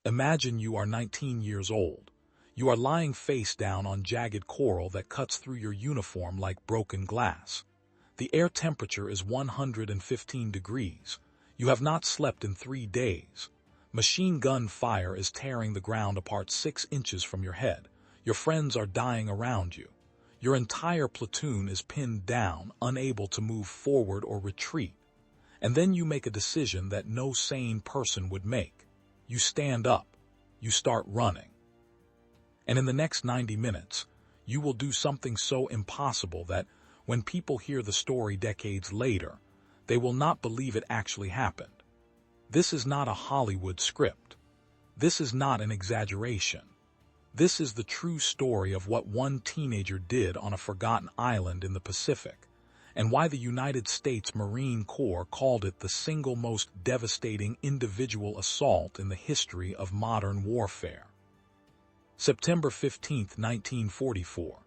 Imagine you are 19 years old. You are lying face down on jagged coral that cuts through your uniform like broken glass. The air temperature is 115 degrees. You have not slept in 3 days. Machine gun fire is tearing the ground apart 6 inches from your head. Your friends are dying around you. Your entire platoon is pinned down, unable to move forward or retreat. And then you make a decision that no sane person would make. You stand up. You start running. And in the next 90 minutes, you will do something so impossible that when people hear the story decades later, they will not believe it actually happened. This is not a Hollywood script. This is not an exaggeration. This is the true story of what one teenager did on a forgotten island in the Pacific, and why the United States Marine Corps called it the single most devastating individual assault in the history of modern warfare. September 15, 1944.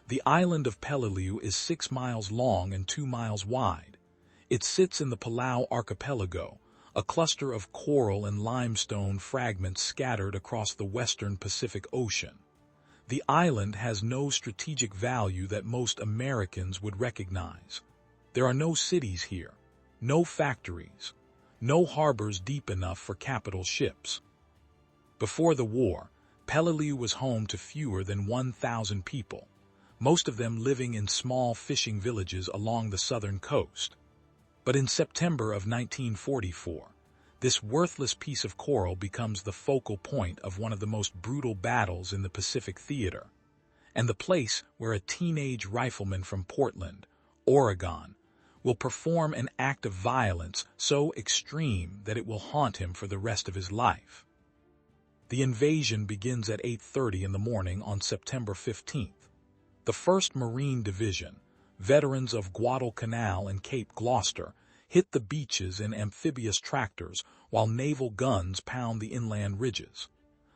The island of Peleliu is 6 miles long and 2 miles wide. It sits in the Palau archipelago, a cluster of coral and limestone fragments scattered across the western Pacific Ocean. The island has no strategic value that most Americans would recognize. There are no cities here, no factories, no harbors deep enough for capital ships. Before the war, Peleliu was home to fewer than 1,000 people, most of them living in small fishing villages along the southern coast. But in September of 1944, this worthless piece of coral becomes the focal point of one of the most brutal battles in the Pacific theater, and the place where a teenage rifleman from Portland, Oregon, will perform an act of violence so extreme that it will haunt him for the rest of his life. The invasion begins at 8:30 in the morning on September 15th. The 1st Marine Division, veterans of Guadalcanal and Cape Gloucester, hit the beaches in amphibious tractors while naval guns pound the inland ridges.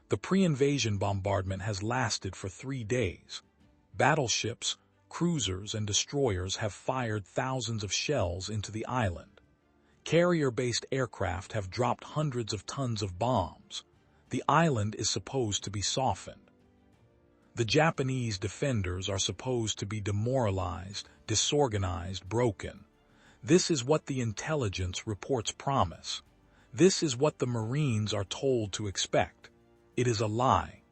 The pre-invasion bombardment has lasted for 3 days. Battleships, cruisers, and destroyers have fired thousands of shells into the island. Carrier-based aircraft have dropped hundreds of tons of bombs. The island is supposed to be softened. The Japanese defenders are supposed to be demoralized, disorganized, broken. This is what the intelligence reports promise. This is what the Marines are told to expect. It is a lie.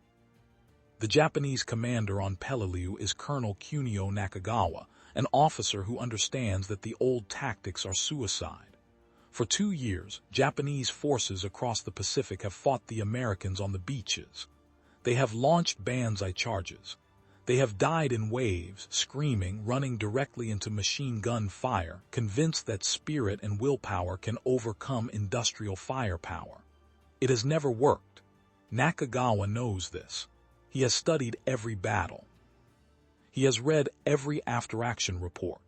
The Japanese commander on Peleliu is Colonel Kunio Nakagawa, an officer who understands that the old tactics are suicide. For 2 years, Japanese forces across the Pacific have fought the Americans on the beaches. They have launched banzai charges. They have died in waves, screaming, running directly into machine gun fire, convinced that spirit and willpower can overcome industrial firepower. It has never worked. Nakagawa knows this. He has studied every battle. He has read every after-action report.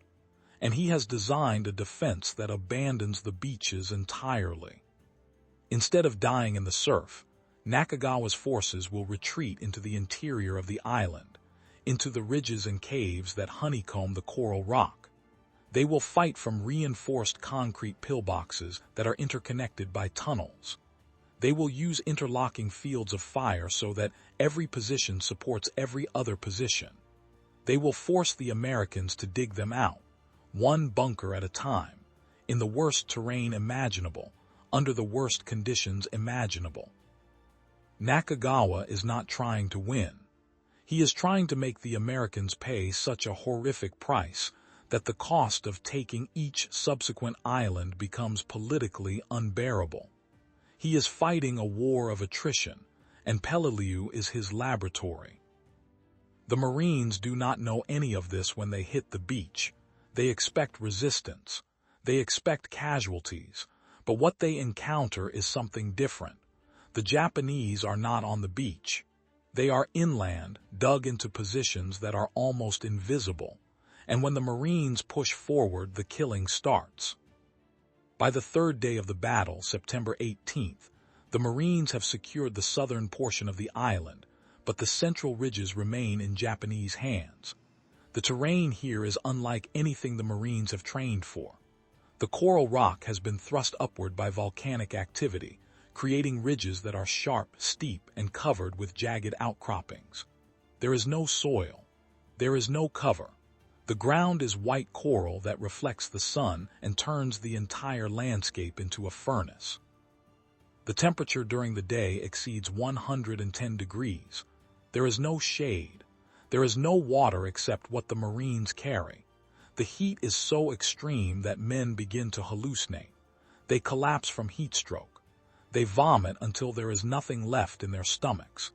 And he has designed a defense that abandons the beaches entirely. Instead of dying in the surf, Nakagawa's forces will retreat into the interior of the island, into the ridges and caves that honeycomb the coral rock. They will fight from reinforced concrete pillboxes that are interconnected by tunnels. They will use interlocking fields of fire so that every position supports every other position. They will force the Americans to dig them out, one bunker at a time, in the worst terrain imaginable, under the worst conditions imaginable. Nakagawa is not trying to win. He is trying to make the Americans pay such a horrific price that the cost of taking each subsequent island becomes politically unbearable. He is fighting a war of attrition, and Peleliu is his laboratory. The Marines do not know any of this when they hit the beach. They expect resistance. They expect casualties. But what they encounter is something different. The Japanese are not on the beach. They are inland, dug into positions that are almost invisible. And when the Marines push forward, the killing starts. By the 3rd day of the battle, September 18th, the Marines have secured the southern portion of the island, but the central ridges remain in Japanese hands. The terrain here is unlike anything the Marines have trained for. The coral rock has been thrust upward by volcanic activity, creating ridges that are sharp, steep, and covered with jagged outcroppings. There is no soil. There is no cover. The ground is white coral that reflects the sun and turns the entire landscape into a furnace. The temperature during the day exceeds 110 degrees. There is no shade. There is no water except what the Marines carry. The heat is so extreme that men begin to hallucinate. They collapse from heat stroke. They vomit until there is nothing left in their stomachs.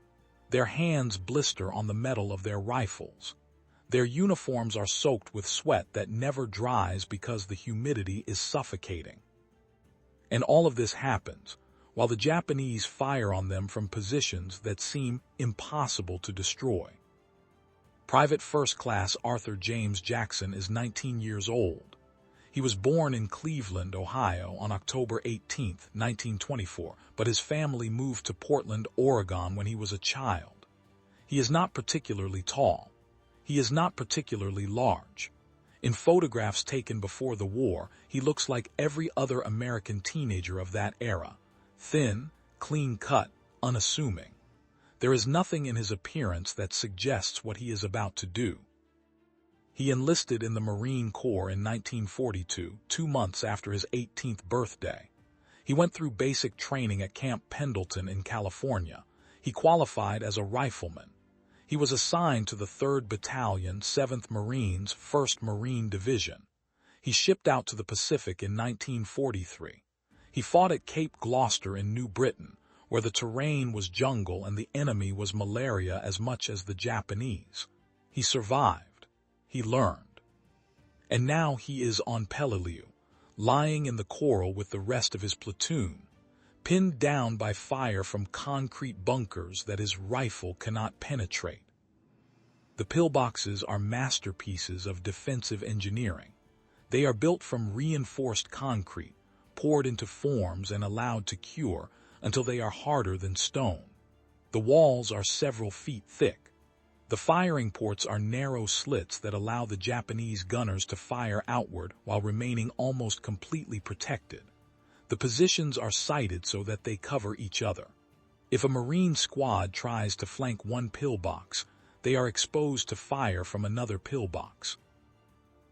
Their hands blister on the metal of their rifles. Their uniforms are soaked with sweat that never dries because the humidity is suffocating. And all of this happens while the Japanese fire on them from positions that seem impossible to destroy. Private First Class Arthur James Jackson is 19 years old. He was born in Cleveland, Ohio on October 18, 1924, but his family moved to Portland, Oregon when he was a child. He is not particularly tall. He is not particularly large. In photographs taken before the war, he looks like every other American teenager of that era. Thin, clean-cut, unassuming. There is nothing in his appearance that suggests what he is about to do. He enlisted in the Marine Corps in 1942, 2 months after his 18th birthday. He went through basic training at Camp Pendleton in California. He qualified as a rifleman. He was assigned to the 3rd Battalion, 7th Marines, 1st Marine Division. He shipped out to the Pacific in 1943. He fought at Cape Gloucester in New Britain, where the terrain was jungle and the enemy was malaria as much as the Japanese. He survived. He learned. And now he is on Peleliu, lying in the coral with the rest of his platoon, pinned down by fire from concrete bunkers that his rifle cannot penetrate. The pillboxes are masterpieces of defensive engineering. They are built from reinforced concrete, poured into forms and allowed to cure until they are harder than stone. The walls are several feet thick. The firing ports are narrow slits that allow the Japanese gunners to fire outward while remaining almost completely protected. The positions are sighted so that they cover each other. If a Marine squad tries to flank one pillbox, they are exposed to fire from another pillbox.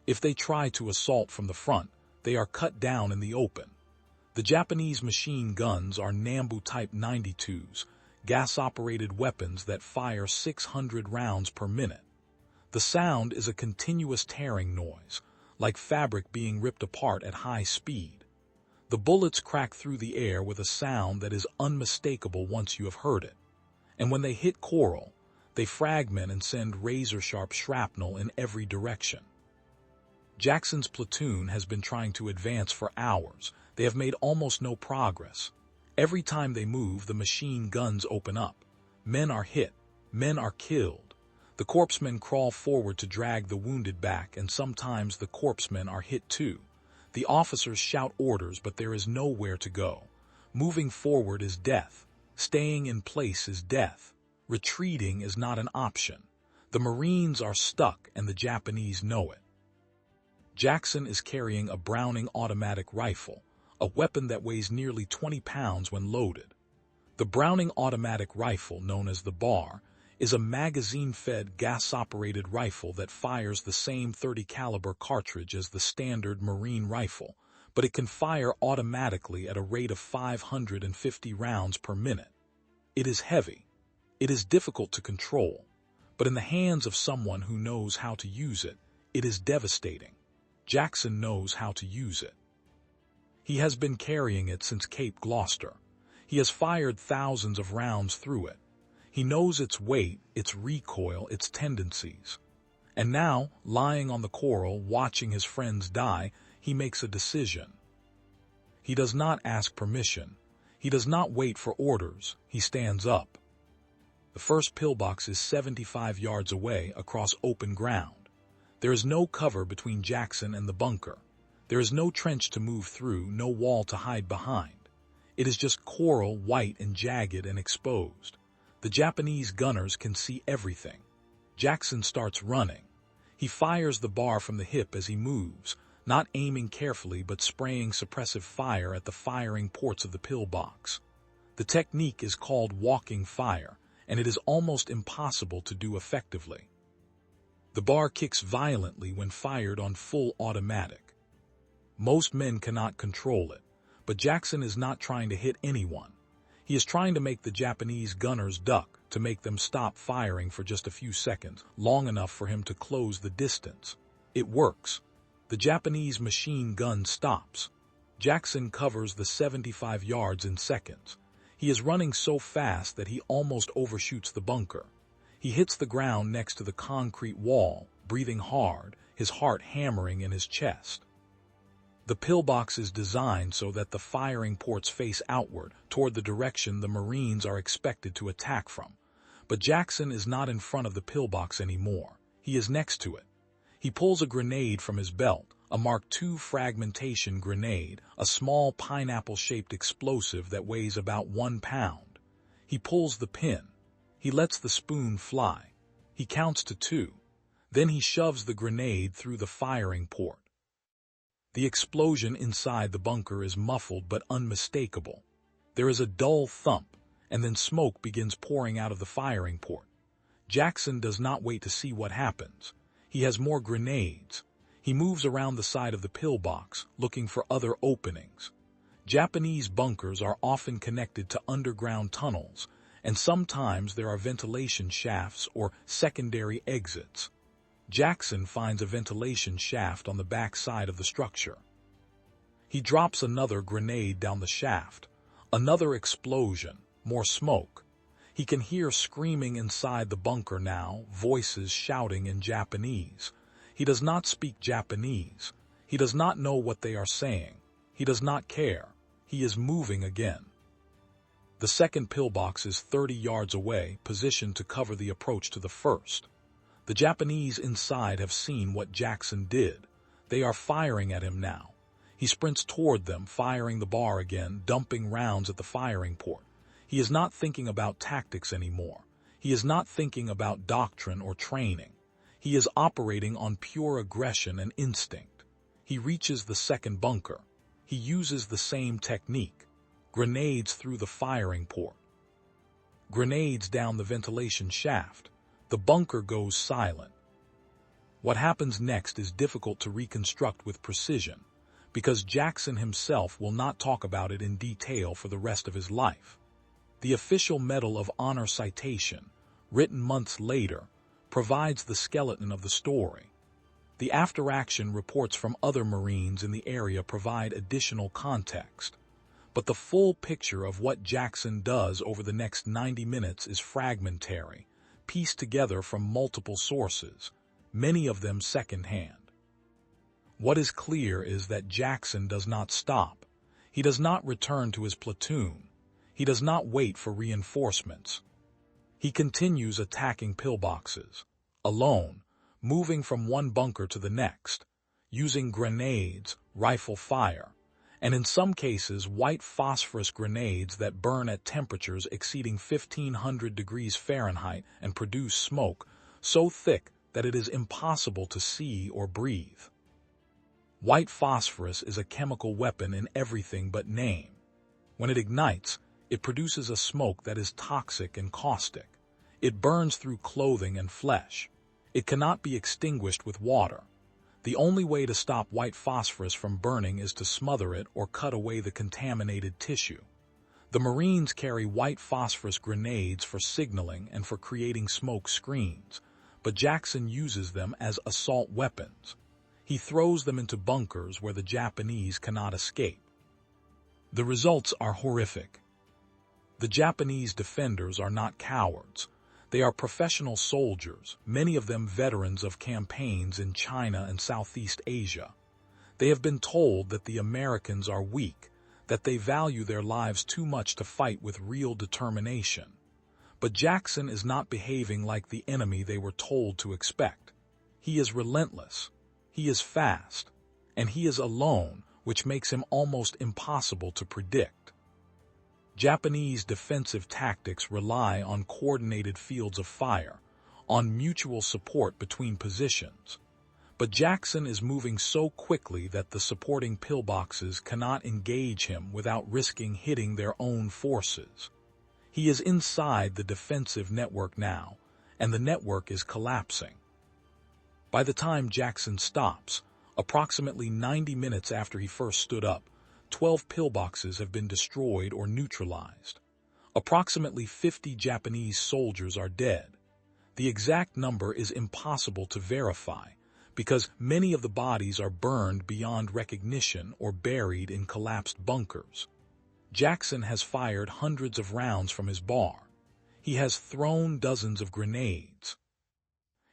If they try to assault from the front, they are cut down in the open. The Japanese machine guns are Nambu-type 92s, gas-operated weapons that fire 600 rounds per minute. The sound is a continuous tearing noise, like fabric being ripped apart at high speed. The bullets crack through the air with a sound that is unmistakable once you have heard it. And when they hit coral, they fragment and send razor-sharp shrapnel in every direction. Jackson's platoon has been trying to advance for hours. They have made almost no progress. Every time they move, the machine guns open up. Men are hit. Men are killed. The corpsmen crawl forward to drag the wounded back, and sometimes the corpsmen are hit too. The officers shout orders, but there is nowhere to go. Moving forward is death. Staying in place is death. Retreating is not an option. The Marines are stuck, and the Japanese know it. Jackson is carrying a Browning automatic rifle, a weapon that weighs nearly 20 pounds when loaded. The Browning automatic rifle, known as the BAR, is a magazine-fed, gas-operated rifle that fires the same .30 caliber cartridge as the standard Marine rifle, but it can fire automatically at a rate of 550 rounds per minute. It is heavy. It is difficult to control, but in the hands of someone who knows how to use it, it is devastating. Jackson knows how to use it. He has been carrying it since Cape Gloucester. He has fired thousands of rounds through it. He knows its weight, its recoil, its tendencies. And now, lying on the coral, watching his friends die, he makes a decision. He does not ask permission. He does not wait for orders. He stands up. The first pillbox is 75 yards away across open ground. There is no cover between Jackson and the bunker. There is no trench to move through, no wall to hide behind. It is just coral, white and jagged and exposed. The Japanese gunners can see everything. Jackson starts running. He fires the BAR from the hip as he moves, not aiming carefully but spraying suppressive fire at the firing ports of the pillbox. The technique is called walking fire, and it is almost impossible to do effectively. The bar kicks violently when fired on full automatic. Most men cannot control it, but Jackson is not trying to hit anyone. He is trying to make the Japanese gunners duck, to make them stop firing for just a few seconds, long enough for him to close the distance. It works. The Japanese machine gun stops. Jackson covers the 75 yards in seconds. He is running so fast that he almost overshoots the bunker. He hits the ground next to the concrete wall, breathing hard, his heart hammering in his chest. The pillbox is designed so that the firing ports face outward, toward the direction the Marines are expected to attack from. But Jackson is not in front of the pillbox anymore. He is next to it. He pulls a grenade from his belt, a Mark II fragmentation grenade, a small pineapple-shaped explosive that weighs about 1 pound. He pulls the pin. He lets the spoon fly. He counts to 2. Then he shoves the grenade through the firing port. The explosion inside the bunker is muffled but unmistakable. There is a dull thump, and then smoke begins pouring out of the firing port. Jackson does not wait to see what happens. He has more grenades. He moves around the side of the pillbox, looking for other openings. Japanese bunkers are often connected to underground tunnels, and sometimes there are ventilation shafts or secondary exits. Jackson finds a ventilation shaft on the back side of the structure. He drops another grenade down the shaft. Another explosion, more smoke. He can hear screaming inside the bunker now, voices shouting in Japanese. He does not speak Japanese. He does not know what they are saying. He does not care. He is moving again. The second pillbox is 30 yards away, positioned to cover the approach to the first. The Japanese inside have seen what Jackson did. They are firing at him now. He sprints toward them, firing the bar again, dumping rounds at the firing port. He is not thinking about tactics anymore. He is not thinking about doctrine or training. He is operating on pure aggression and instinct. He reaches the second bunker. He uses the same technique. Grenades through the firing port. Grenades down the ventilation shaft. The bunker goes silent. What happens next is difficult to reconstruct with precision, because Jackson himself will not talk about it in detail for the rest of his life. The official Medal of Honor citation, written months later, provides the skeleton of the story. The after-action reports from other Marines in the area provide additional context. But the full picture of what Jackson does over the next 90 minutes is fragmentary, pieced together from multiple sources, many of them second-hand. What is clear is that Jackson does not stop. He does not return to his platoon. He does not wait for reinforcements. He continues attacking pillboxes, alone, moving from one bunker to the next, using grenades, rifle fire, and in some cases white phosphorus grenades that burn at temperatures exceeding 1500 degrees Fahrenheit and produce smoke so thick that it is impossible to see or breathe. White phosphorus is a chemical weapon in everything but name. When it ignites, it produces a smoke that is toxic and caustic. It burns through clothing and flesh. It cannot be extinguished with water. The only way to stop white phosphorus from burning is to smother it or cut away the contaminated tissue. The Marines carry white phosphorus grenades for signaling and for creating smoke screens, but Jackson uses them as assault weapons. He throws them into bunkers where the Japanese cannot escape. The results are horrific. The Japanese defenders are not cowards. They are professional soldiers, many of them veterans of campaigns in China and Southeast Asia. They have been told that the Americans are weak, that they value their lives too much to fight with real determination. But Jackson is not behaving like the enemy they were told to expect. He is relentless, he is fast, and he is alone, which makes him almost impossible to predict. Japanese defensive tactics rely on coordinated fields of fire, on mutual support between positions. But Jackson is moving so quickly that the supporting pillboxes cannot engage him without risking hitting their own forces. He is inside the defensive network now, and the network is collapsing. By the time Jackson stops, approximately 90 minutes after he first stood up, 12 pillboxes have been destroyed or neutralized. Approximately 50 Japanese soldiers are dead. The exact number is impossible to verify, because many of the bodies are burned beyond recognition or buried in collapsed bunkers. Jackson has fired hundreds of rounds from his bar. He has thrown dozens of grenades.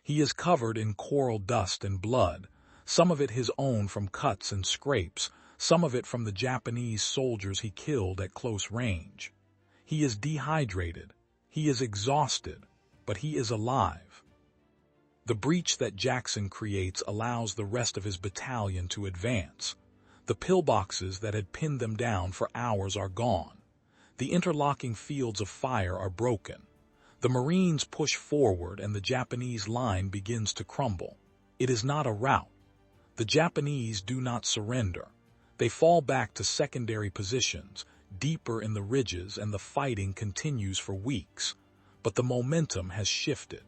He is covered in coral dust and blood, some of it his own from cuts and scrapes, some of it from the Japanese soldiers he killed at close range. He is dehydrated. He is exhausted, but he is alive. The breach that Jackson creates allows the rest of his battalion to advance. The pillboxes that had pinned them down for hours are gone. The interlocking fields of fire are broken. The Marines push forward and the Japanese line begins to crumble. It is not a rout. The Japanese do not surrender. They fall back to secondary positions, deeper in the ridges, and the fighting continues for weeks. But the momentum has shifted.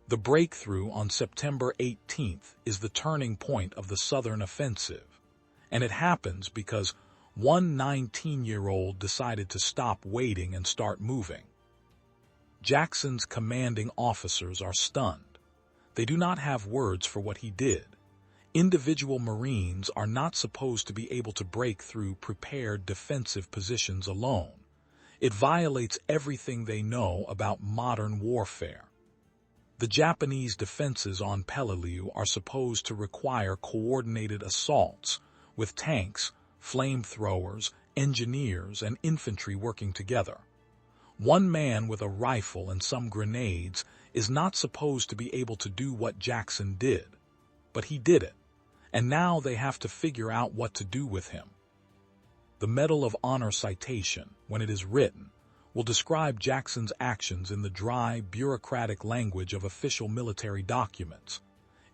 The breakthrough on September 18th is the turning point of the Southern offensive, and it happens because one 19-year-old decided to stop waiting and start moving. Jackson's commanding officers are stunned. They do not have words for what he did. Individual Marines are not supposed to be able to break through prepared defensive positions alone. It violates everything they know about modern warfare. The Japanese defenses on Peleliu are supposed to require coordinated assaults, with tanks, flamethrowers, engineers, and infantry working together. One man with a rifle and some grenades is not supposed to be able to do what Jackson did, but he did it, and now they have to figure out what to do with him. The Medal of Honor citation, when it is written, will describe Jackson's actions in the dry, bureaucratic language of official military documents.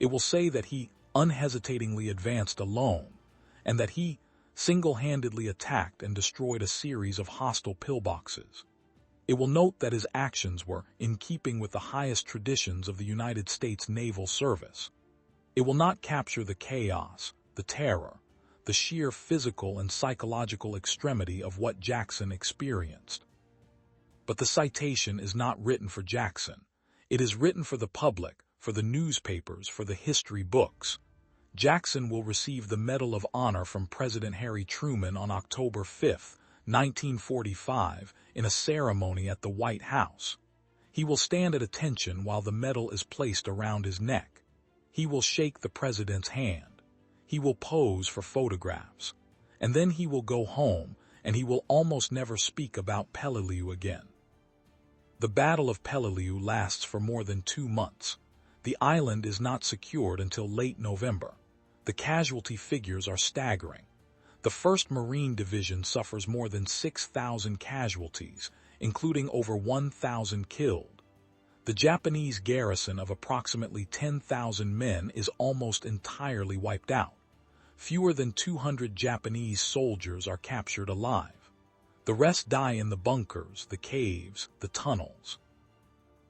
It will say that he unhesitatingly advanced alone, and that he single-handedly attacked and destroyed a series of hostile pillboxes. It will note that his actions were in keeping with the highest traditions of the United States Naval Service. It will not capture the chaos, the terror, the sheer physical and psychological extremity of what Jackson experienced. But the citation is not written for Jackson. It is written for the public, for the newspapers, for the history books. Jackson will receive the Medal of Honor from President Harry Truman on October 5, 1945, in a ceremony at the White House. He will stand at attention while the medal is placed around his neck. He will shake the president's hand. He will pose for photographs. And then he will go home, and he will almost never speak about Peleliu again. The Battle of Peleliu lasts for more than 2 months. The island is not secured until late November. The casualty figures are staggering. The 1st Marine Division suffers more than 6,000 casualties, including over 1,000 killed. The Japanese garrison of approximately 10,000 men is almost entirely wiped out. Fewer than 200 Japanese soldiers are captured alive. The rest die in the bunkers, the caves, the tunnels.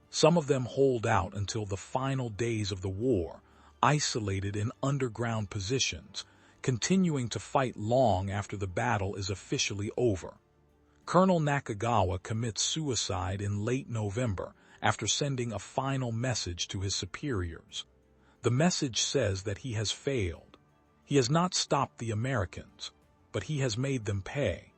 Some of them hold out until the final days of the war, isolated in underground positions, continuing to fight long after the battle is officially over. Colonel Nakagawa commits suicide in late November after sending a final message to his superiors. The message says that he has failed. He has not stopped the Americans, but he has made them pay.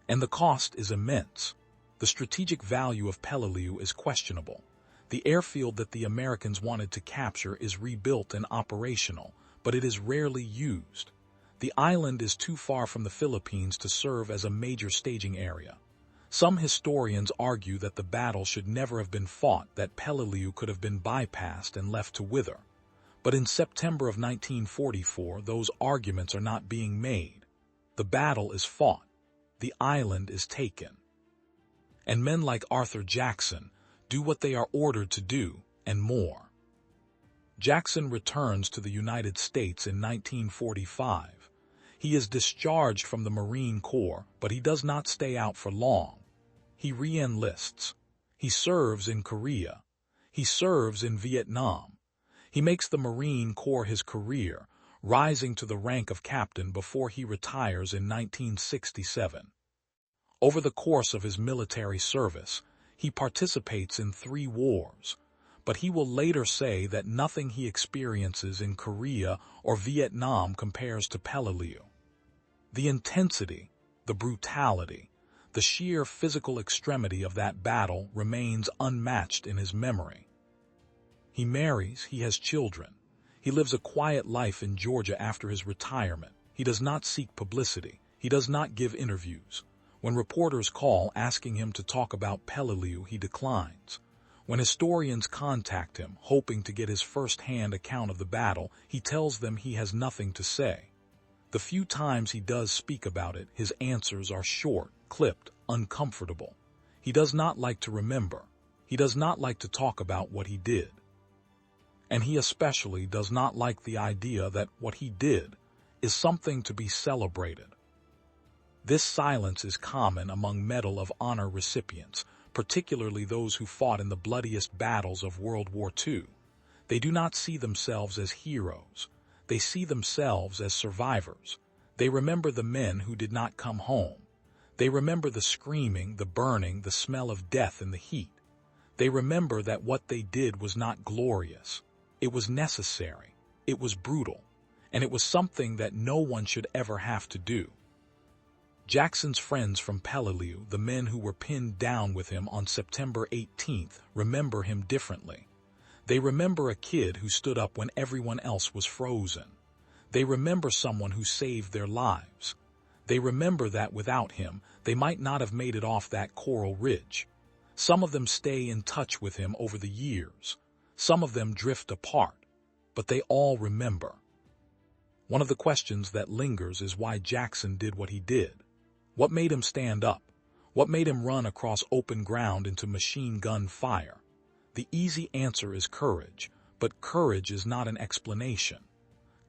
And the cost is immense. The strategic value of Peleliu is questionable. The airfield that the Americans wanted to capture is rebuilt and operational, but it is rarely used. The island is too far from the Philippines to serve as a major staging area. Some historians argue that the battle should never have been fought, that Peleliu could have been bypassed and left to wither. But in September of 1944, those arguments are not being made. The battle is fought. The island is taken. And men like Arthur Jackson do what they are ordered to do, and more. Jackson returns to the United States in 1945. He is discharged from the Marine Corps, but he does not stay out for long. He re-enlists. He serves in Korea. He serves in Vietnam. He makes the Marine Corps his career, rising to the rank of captain before he retires in 1967. Over the course of his military service, he participates in 3 wars, but he will later say that nothing he experiences in Korea or Vietnam compares to Peleliu. The intensity, the brutality, the sheer physical extremity of that battle remains unmatched in his memory. He marries, he has children. He lives a quiet life in Georgia after his retirement. He does not seek publicity. He does not give interviews. When reporters call asking him to talk about Peleliu, he declines. When historians contact him, hoping to get his first-hand account of the battle, he tells them he has nothing to say. The few times he does speak about it, his answers are short, clipped, uncomfortable. He does not like to remember. He does not like to talk about what he did. And he especially does not like the idea that what he did is something to be celebrated. This silence is common among Medal of Honor recipients, particularly those who fought in the bloodiest battles of World War II. They do not see themselves as heroes. They see themselves as survivors. They remember the men who did not come home. They remember the screaming, the burning, the smell of death in the heat. They remember that what they did was not glorious. It was necessary. It was brutal. And it was something that no one should ever have to do. Jackson's friends from Peleliu, the men who were pinned down with him on September 18th, remember him differently. They remember a kid who stood up when everyone else was frozen. They remember someone who saved their lives. They remember that without him, they might not have made it off that coral ridge. Some of them stay in touch with him over the years. Some of them drift apart, but they all remember. One of the questions that lingers is why Jackson did what he did. What made him stand up? What made him run across open ground into machine gun fire? The easy answer is courage, but courage is not an explanation.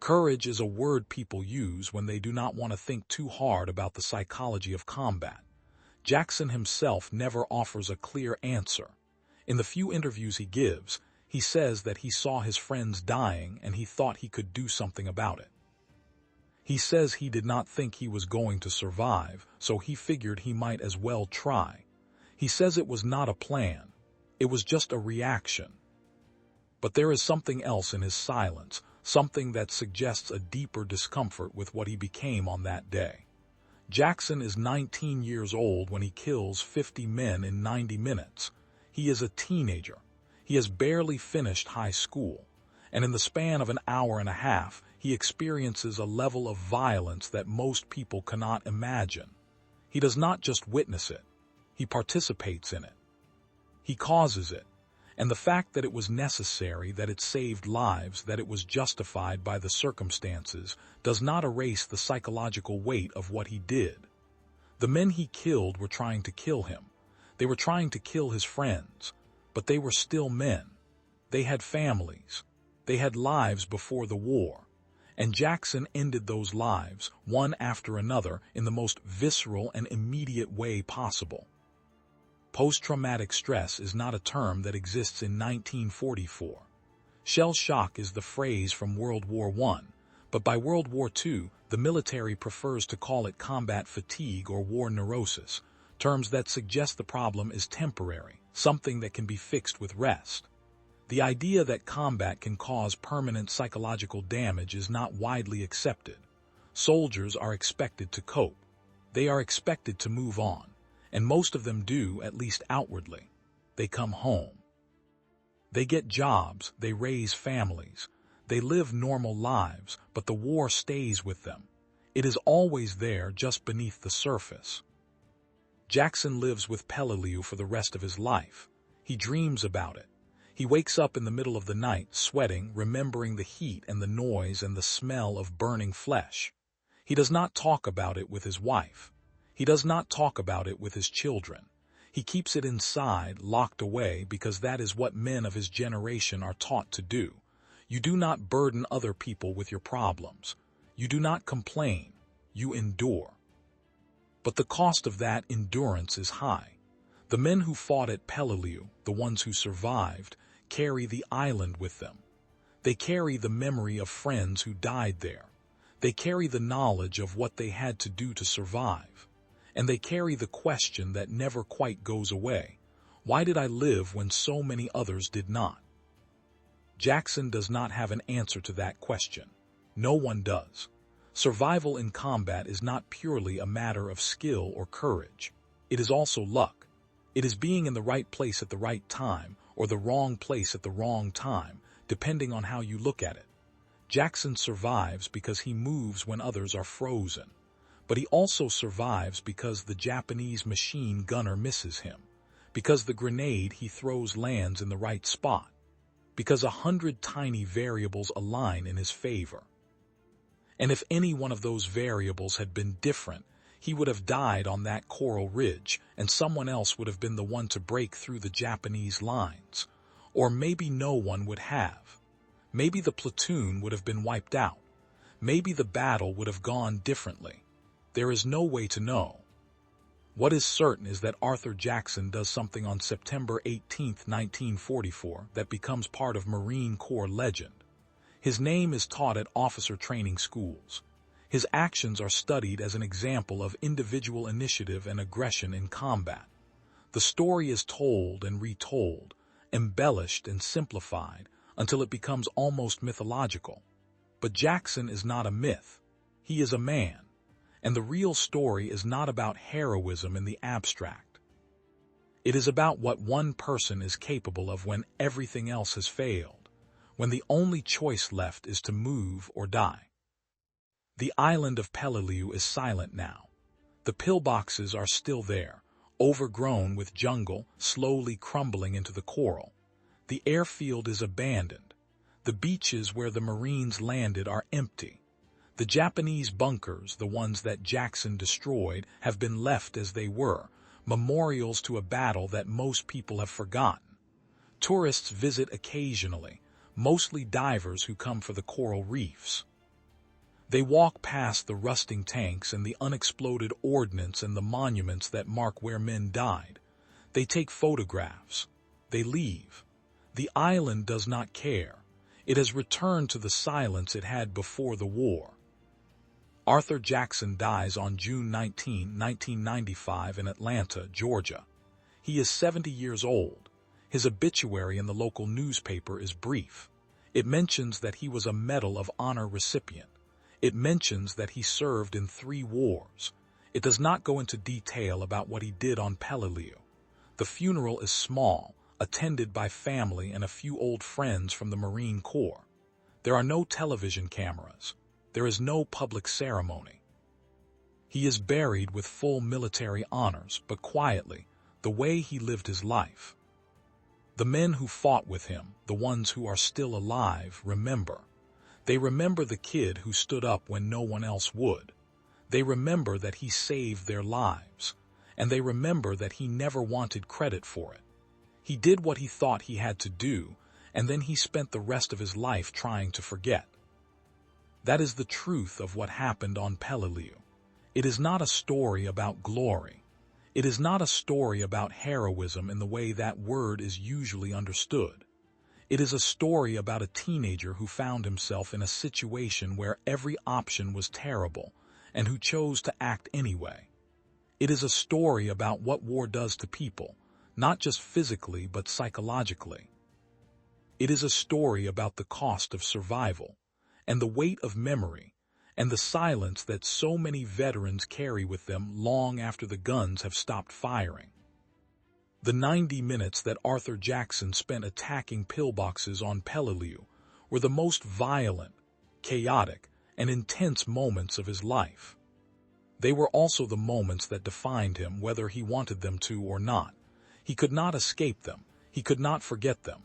Courage is a word people use when they do not want to think too hard about the psychology of combat. Jackson himself never offers a clear answer. In the few interviews he gives, he says that he saw his friends dying and he thought he could do something about it. He says he did not think he was going to survive, so he figured he might as well try. He says it was not a plan. It was just a reaction. But there is something else in his silence, something that suggests a deeper discomfort with what he became on that day. Jackson is 19 years old when he kills 50 men in 90 minutes. He is a teenager. He has barely finished high school. And in the span of an hour and a half, he experiences a level of violence that most people cannot imagine. He does not just witness it. He participates in it. He causes it. And the fact that it was necessary, that it saved lives, that it was justified by the circumstances, does not erase the psychological weight of what he did. The men he killed were trying to kill him. They were trying to kill his friends. But they were still men. They had families. They had lives before the war. And Jackson ended those lives, one after another, in the most visceral and immediate way possible. Post-traumatic stress is not a term that exists in 1944. Shell shock is the phrase from World War I, but by World War II, the military prefers to call it combat fatigue or war neurosis, terms that suggest the problem is temporary, something that can be fixed with rest. The idea that combat can cause permanent psychological damage is not widely accepted. Soldiers are expected to cope. They are expected to move on. And most of them do, at least outwardly. They come home. They get jobs, they raise families, they live normal lives, but the war stays with them. It is always there, just beneath the surface. Jackson lives with Peleliu for the rest of his life. He dreams about it. He wakes up in the middle of the night, sweating, remembering the heat and the noise and the smell of burning flesh. He does not talk about it with his wife. He does not talk about it with his children. He keeps it inside, locked away, because that is what men of his generation are taught to do. You do not burden other people with your problems. You do not complain. You endure. But the cost of that endurance is high. The men who fought at Peleliu, the ones who survived, carry the island with them. They carry the memory of friends who died there. They carry the knowledge of what they had to do to survive. And they carry the question that never quite goes away. Why did I live when so many others did not? Jackson does not have an answer to that question. No one does. Survival in combat is not purely a matter of skill or courage. It is also luck. It is being in the right place at the right time, or the wrong place at the wrong time, depending on how you look at it. Jackson survives because he moves when others are frozen. But he also survives because the Japanese machine gunner misses him, because the grenade he throws lands in the right spot, because 100 tiny variables align in his favor. And if any one of those variables had been different, he would have died on that coral ridge, and someone else would have been the one to break through the Japanese lines. Or maybe no one would have. Maybe the platoon would have been wiped out. Maybe the battle would have gone differently. There is no way to know. What is certain is that Arthur Jackson does something on September 18, 1944, that becomes part of Marine Corps legend. His name is taught at officer training schools. His actions are studied as an example of individual initiative and aggression in combat. The story is told and retold, embellished and simplified, until it becomes almost mythological. But Jackson is not a myth. He is a man. And the real story is not about heroism in the abstract. It is about what one person is capable of when everything else has failed, when the only choice left is to move or die. The island of Peleliu is silent now. The pillboxes are still there, overgrown with jungle, slowly crumbling into the coral. The airfield is abandoned. The beaches where the Marines landed are empty. The Japanese bunkers, the ones that Jackson destroyed, have been left as they were, memorials to a battle that most people have forgotten. Tourists visit occasionally, mostly divers who come for the coral reefs. They walk past the rusting tanks and the unexploded ordnance and the monuments that mark where men died. They take photographs. They leave. The island does not care. It has returned to the silence it had before the war. Arthur Jackson dies on June 19, 1995 in Atlanta, Georgia. He is 70 years old. His obituary in the local newspaper is brief. It mentions that he was a Medal of Honor recipient. It mentions that he served in 3 wars. It does not go into detail about what he did on Peleliu. The funeral is small, attended by family and a few old friends from the Marine Corps. There are no television cameras. There is no public ceremony. He is buried with full military honors, but quietly, the way he lived his life. The men who fought with him, the ones who are still alive, remember. They remember the kid who stood up when no one else would. They remember that he saved their lives, and they remember that he never wanted credit for it. He did what he thought he had to do, and then he spent the rest of his life trying to forget. That is the truth of what happened on Peleliu. It is not a story about glory. It is not a story about heroism in the way that word is usually understood. It is a story about a teenager who found himself in a situation where every option was terrible and who chose to act anyway. It is a story about what war does to people, not just physically but psychologically. It is a story about the cost of survival, and the weight of memory, and the silence that so many veterans carry with them long after the guns have stopped firing. The 90 minutes that Arthur Jackson spent attacking pillboxes on Peleliu were the most violent, chaotic, and intense moments of his life. They were also the moments that defined him, whether he wanted them to or not. He could not escape them, he could not forget them,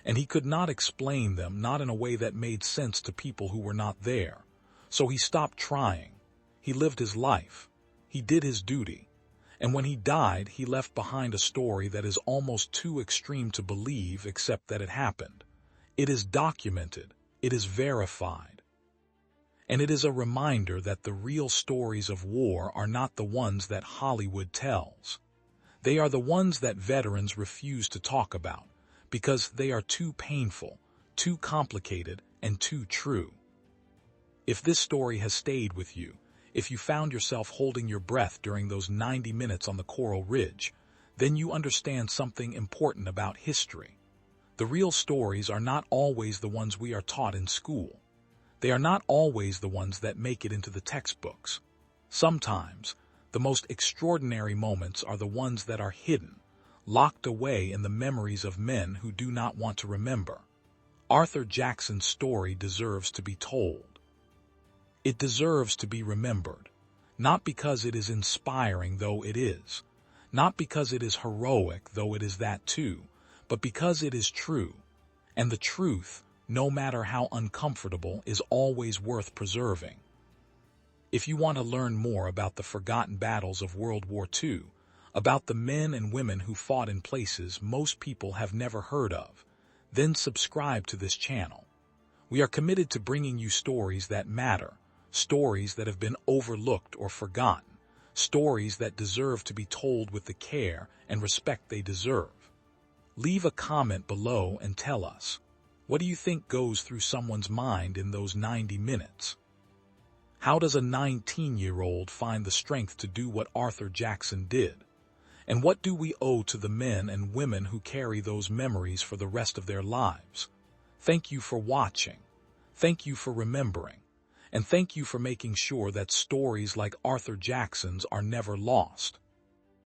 and he could not explain them, not in a way that made sense to people who were not there. So he stopped trying. He lived his life. He did his duty. And when he died, he left behind a story that is almost too extreme to believe except that it happened. It is documented. It is verified. And it is a reminder that the real stories of war are not the ones that Hollywood tells. They are the ones that veterans refuse to talk about, because they are too painful, too complicated, and too true. If this story has stayed with you, if you found yourself holding your breath during those 90 minutes on the Coral Ridge, then you understand something important about history. The real stories are not always the ones we are taught in school. They are not always the ones that make it into the textbooks. Sometimes, the most extraordinary moments are the ones that are hidden, locked away in the memories of men who do not want to remember. Arthur Jackson's story deserves to be told. It deserves to be remembered, not because it is inspiring, though it is, not because it is heroic, though it is that too, but because it is true, and the truth, no matter how uncomfortable, is always worth preserving. If you want to learn more about the forgotten battles of World War II, about the men and women who fought in places most people have never heard of, then subscribe to this channel. We are committed to bringing you stories that matter, stories that have been overlooked or forgotten, stories that deserve to be told with the care and respect they deserve. Leave a comment below and tell us, what do you think goes through someone's mind in those 90 minutes? How does a 19-year-old find the strength to do what Arthur Jackson did? And what do we owe to the men and women who carry those memories for the rest of their lives? Thank you for watching. Thank you for remembering. And thank you for making sure that stories like Arthur Jackson's are never lost.